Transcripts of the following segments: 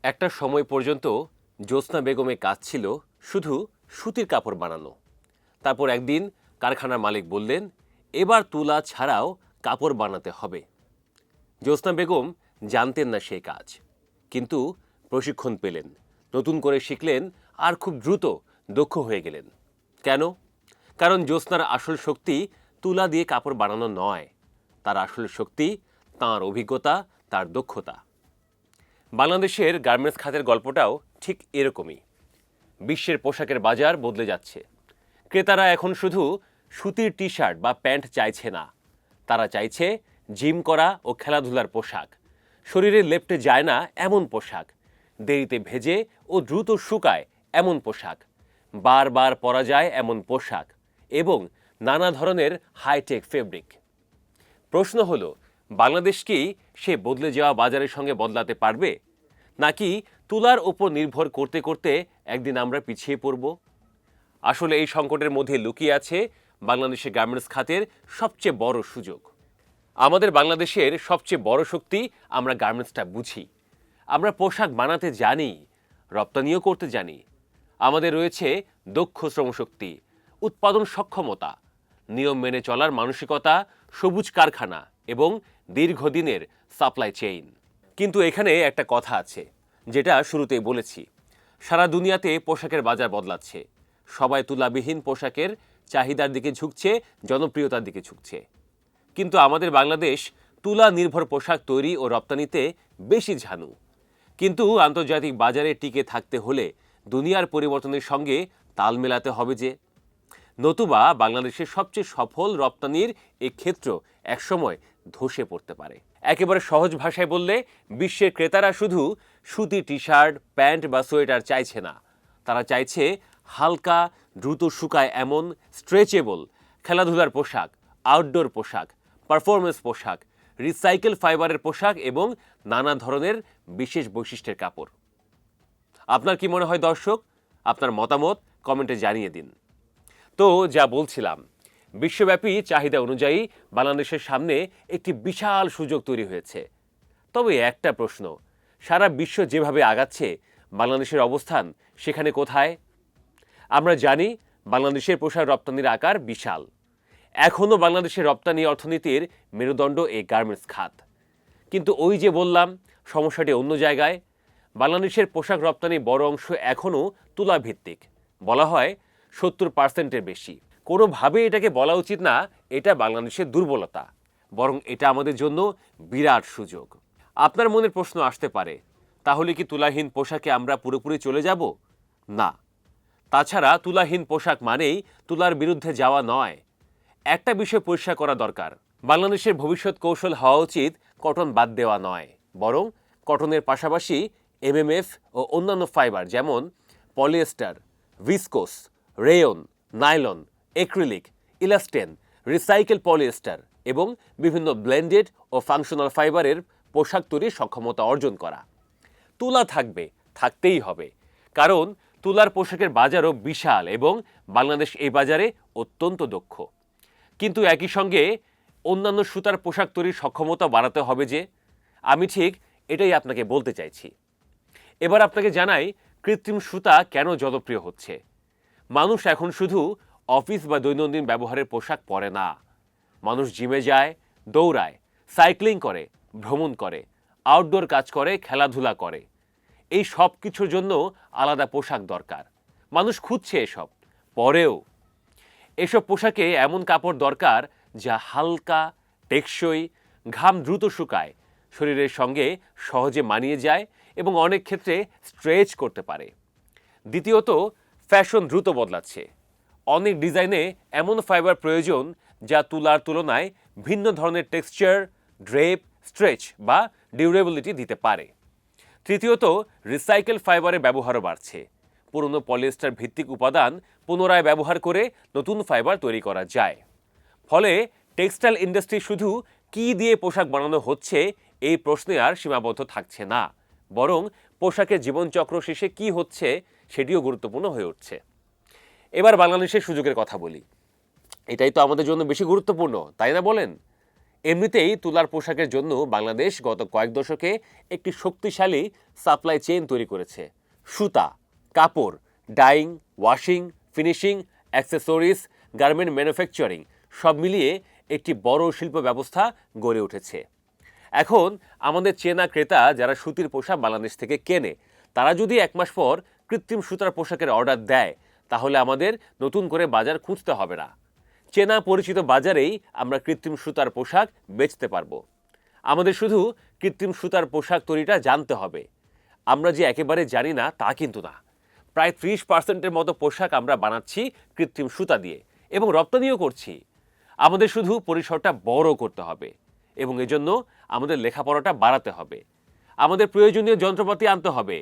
একটা সময় পর্যন্ত জ্যোৎস্না বেগমের কাজ ছিল শুধু সুতির কাপড় বানানো। তারপর একদিন কারখানার মালিক বললেন, এবার তুলা ছাড়াও কাপড় বানাতে হবে। জ্যোৎস্না বেগম জানতেন না সেই কাজ, কিন্তু প্রশিক্ষণ পেলেন, নতুন করে শিখলেন, আর খুব দ্রুত দক্ষ হয়ে গেলেন। কেন? কারণ জ্যোৎস্নার আসল শক্তি তুলা দিয়ে কাপড় বানানো নয়, তার আসল শক্তি তাঁর অভিজ্ঞতা, তার দক্ষতা। বাংলাদেশের গার্মেন্টস খাতের গল্পটাও ঠিক এরকমই। বিশ্বের পোশাকের বাজার বদলে যাচ্ছে। ক্রেতারা এখন শুধু সুতির টি শার্ট বা প্যান্ট চাইছে না, তারা চাইছে জিম করা ও খেলাধুলার পোশাক, শরীরে লেপ্টে যায় না এমন পোশাক, দেরিতে ভেজে ও দ্রুত শুকায় এমন পোশাক, বারবার পরা যায় এমন পোশাক এবং নানা ধরনের হাইটেক ফেব্রিক। প্রশ্ন হলো, বাংলাদেশ কি সে বদলে যাওয়া বাজারের সঙ্গে বদলাতে পারবে, নাকি তুলার ওপর নির্ভর করতে করতে একদিন আমরা পিছিয়ে পড়ব? আসলে এই সংকটের মধ্যে লুকিয়ে আছে বাংলাদেশের গার্মেন্টস খাতের সবচেয়ে বড় সুযোগ। আমাদের বাংলাদেশের সবচেয়ে বড় শক্তি আমরা গার্মেন্টসটা বুঝি। আমরা পোশাক বানাতে জানি, রপ্তানিও করতে জানি। আমাদের রয়েছে দক্ষ শ্রমশক্তি, উৎপাদন সক্ষমতা, নিয়ম মেনে চলার মানসিকতা, সবুজ কারখানা এবং দীর্ঘদিনের সাপ্লাই চেইন। কিন্তু এখানে একটা কথা আছে, যেটা শুরুতেই বলেছি। সারা দুনিয়াতে পোশাকের বাজার বদলাচ্ছে। সবাই তুলাবিহীন পোশাকের চাহিদার দিকে ঝুঁকছে, জনপ্রিয়তার দিকে ঝুঁকছে। কিন্তু আমাদের বাংলাদেশ তুলা নির্ভর পোশাক তৈরি ও রপ্তানিতে বেশি ঝানু। কিন্তু আন্তর্জাতিক বাজারে টিকে থাকতে হলে দুনিয়ার পরিবর্তনের সঙ্গে তাল মেলাতে হবে যে, নতুবা বাংলাদেশের সবচেয়ে সফল রপ্তানির এই ক্ষেত্র একসময় ধসে পড়তে পারে। একেবারে সহজ ভাষায় বললে, বিশ্বের ক্রেতারা শুধু সুতি টি শার্ট, প্যান্ট বা সোয়েটার চাইছে না, তারা চাইছে হালকা, দ্রুত শুকায় এমন স্ট্রেচেবল খেলাধুলার পোশাক, আউটডোর পোশাক, পারফরমেন্স পোশাক, রিসাইকেল ফাইবারের পোশাক এবং নানা ধরনের বিশেষ বৈশিষ্ট্যের কাপড়। আপনার কি মনে হয় দর্শক? আপনার মতামত কমেন্টে জানিয়ে দিন। তো যা বলছিলাম, বিশ্বব্যাপী চাহিদা অনুযায়ী বাংলাদেশের সামনে একটি বিশাল সুযোগ তৈরি হয়েছে। তবে একটা প্রশ্ন, সারা বিশ্ব যেভাবে আগাচ্ছে, বাংলাদেশের অবস্থান সেখানে কোথায়? আমরা জানি বাংলাদেশের পোশাক রপ্তানির আকার বিশাল। এখনও বাংলাদেশের রপ্তানি অর্থনীতির মেরুদণ্ড এই গার্মেন্টস খাত। কিন্তু ওই যে বললাম, সমস্যাটি অন্য জায়গায়। বাংলাদেশের পোশাক রপ্তানি বড় অংশ এখনও তুলাভিত্তিক। বলা হয় 70%-এর বেশি। কোনোভাবে এটাকে বলা উচিত না এটা বাংলাদেশের দুর্বলতা, বরং এটা আমাদের জন্য বিরাট সুযোগ। আপনার মনের প্রশ্ন আসতে পারে, তাহলে কি তুলাহীন পোশাকে আমরা পুরোপুরি চলে যাব? না। তাছাড়া তুলাহীন পোশাক মানেই তুলার বিরুদ্ধে যাওয়া নয়। একটা বিষয় পরিষ্কার করা দরকার, বাংলাদেশের ভবিষ্যৎ কৌশল হওয়া উচিত কটন বাদ দেওয়া নয়, বরং কটনের পাশাপাশি এমএমএফ ও অন্যান্য ফাইবার যেমন polyester, viscose, rayon, nylon, acrylic, elastane, recycle polyester এবং বিভিন্ন ব্লেন্ডেড ও ফাংশনাল ফাইবারের পোশাক তৈরির সক্ষমতা অর্জন করা। তুলা থাকবে, থাকতেই হবে, কারণ তুলার পোশাকের বাজারও বিশাল এবং বাংলাদেশ এই বাজারে অত্যন্ত দক্ষ। কিন্তু একই সঙ্গে অন্যান্য সুতার পোশাক তৈরির সক্ষমতা বাড়াতে হবে যে, আমি ঠিক এটাই আপনাকে বলতে চাইছি। এবার আপনাকে জানাই কৃত্রিম সুতা কেন জনপ্রিয় হচ্ছে। মানুষ এখন শুধু অফিস বা দৈনন্দিন ব্যবহারের পোশাক পরে না। মানুষ জিমে যায়, দৌড়ায়, সাইক্লিং করে, ভ্রমণ করে, আউটডোর কাজ করে, খেলাধুলা করে। এই সব কিছুর জন্য আলাদা পোশাক দরকার। মানুষ খুঁজছে এসব, পরেও। এসব পোশাকে এমন কাপড় দরকার যা হালকা, টেকসই, ঘাম দ্রুত শুকায়, শরীরের সঙ্গে সহজে মানিয়ে যায় এবং অনেক ক্ষেত্রে স্ট্রেচ করতে পারে। দ্বিতীয়ত, ফ্যাশন দ্রুত বদলাচ্ছে। অনেক ডিজাইনে এমন ফাইবার প্রয়োজন যা তুলার তুলনায় ভিন্ন ধরনের টেক্সচার, ড্রেপ, স্ট্রেচ বা ডিউরেবিলিটি দিতে পারে। তৃতীয়ত, রিসাইকেল ফাইবারের ব্যবহারও বাড়ছে। পুরনো পলিয়েস্টার ভিত্তিক উপাদান পুনরায় ব্যবহার করে নতুন ফাইবার তৈরি করা যায়। ফলে টেক্সটাইল ইন্ডাস্ট্রি শুধু কি দিয়ে পোশাক বানানো হচ্ছে এই প্রশ্নে আর সীমাবদ্ধ থাকছে না, বরং পোশাকের জীবনচক্র শেষে কি হচ্ছে সেটিও গুরুত্বপূর্ণ হয়ে উঠছে। এবার বাংলাদেশের সুযোগের কথা বলি। এটাই তো আমাদের জন্য বেশি গুরুত্বপূর্ণ, তাই না বলেন? এমনিতেই তুলার পোশাকের জন্য বাংলাদেশ গত কয়েক দশকে একটি শক্তিশালী সাপ্লাই চেইন তৈরি করেছে। সুতা, কাপড়, dyeing, washing, finishing, accessories, garment manufacturing সব মিলিয়ে একটি বড় শিল্প ব্যবস্থা গড়ে উঠেছে। এখন আমাদের চেনা ক্রেতা যারা সুতির পোশাক বাংলাদেশ থেকে কেনে, তারা যদি এক মাস পর কৃত্রিম সুতার পোশাকের অর্ডার দেয়, তাহলে আমাদের নতুন করে বাজার খুঁজতে হবে না। চেনা পরিচিত বাজারেই আমরা কৃত্রিম সুতার পোশাক বেচতে পারবো। আমাদের শুধু কৃত্রিম সুতার পোশাক তৈরিটা জানতে হবে। আমরা যে একেবারে জানি না তা কিন্তু না। প্রায় 30% মতো পোশাক আমরা বানাচ্ছি কৃত্রিম সুতা দিয়ে এবং রপ্তানিও করছি। আমাদের শুধু পরিসরটা বড় করতে হবে এবং এজন্য আমাদের লেখাপড়াটা বাড়াতে হবে। আমাদের প্রয়োজনীয় যন্ত্রপাতি আনতে হবে।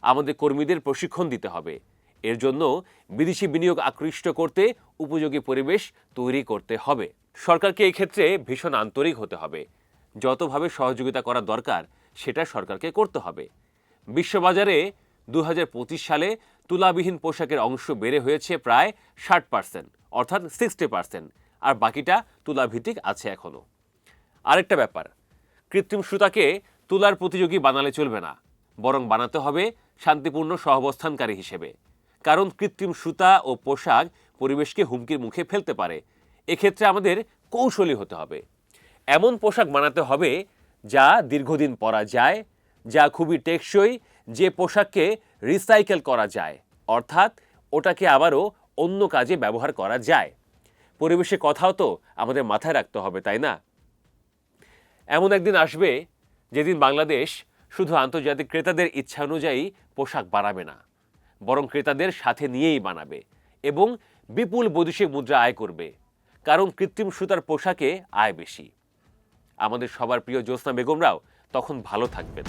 আমাদের কর্মীদের প্রশিক্ষণ দিতে হবে। এর জন্য বিদেশি বিনিয়োগ আকৃষ্ট করতে উপযোগী পরিবেশ তৈরি করতে হবে। সরকারকে এই ক্ষেত্রে ভীষণ আন্তরিক হতে হবে। যতভাবে সহযোগিতা করা দরকার সেটা সরকারকে করতে হবে। বিশ্ববাজারে 2025 সালে তুলাবিহীন পোশাকের অংশ বেড়ে হয়েছে প্রায় 60%, অর্থাৎ 60%, আর বাকিটা তুলাভিত্তিক আছে এখনো। আরেকটা ব্যাপার, কৃত্রিম সুতাকে তুলার প্রতিযোগী বানালে চলবে না, বরং বানাতে হবে শান্তিপূর্ণ সহাবস্থানকারী হিসেবে। কারণ কৃত্রিম সুতা ও পোশাক পরিবেশকে হুমকির মুখে ফেলতে পারে। এক্ষেত্রে আমাদের কৌশলী হতে হবে। এমন পোশাক বানাতে হবে যা দীর্ঘদিন পরা যায়, যা খুবই টেকসই, যে পোশাককে রিসাইকেল করা যায়, অর্থাৎ ওটাকে আবারও অন্য কাজে ব্যবহার করা যায়। পরিবেশের কথাও তো আমাদের মাথায় রাখতে হবে, তাই না? এমন একদিন আসবে যেদিন বাংলাদেশ শুধু আন্তর্জাতিক ক্রেতাদের ইচ্ছা অনুযায়ী পোশাক বানাবে না, বরং ক্রেতাদের সাথে নিয়েই বানাবে এবং বিপুল বৈদেশিক মুদ্রা আয় করবে। কারণ কৃত্রিম সুতার পোশাকে আয় বেশি। আমাদের সবার প্রিয় জ্যোৎস্না বেগমরাও তখন ভালো থাকবেন।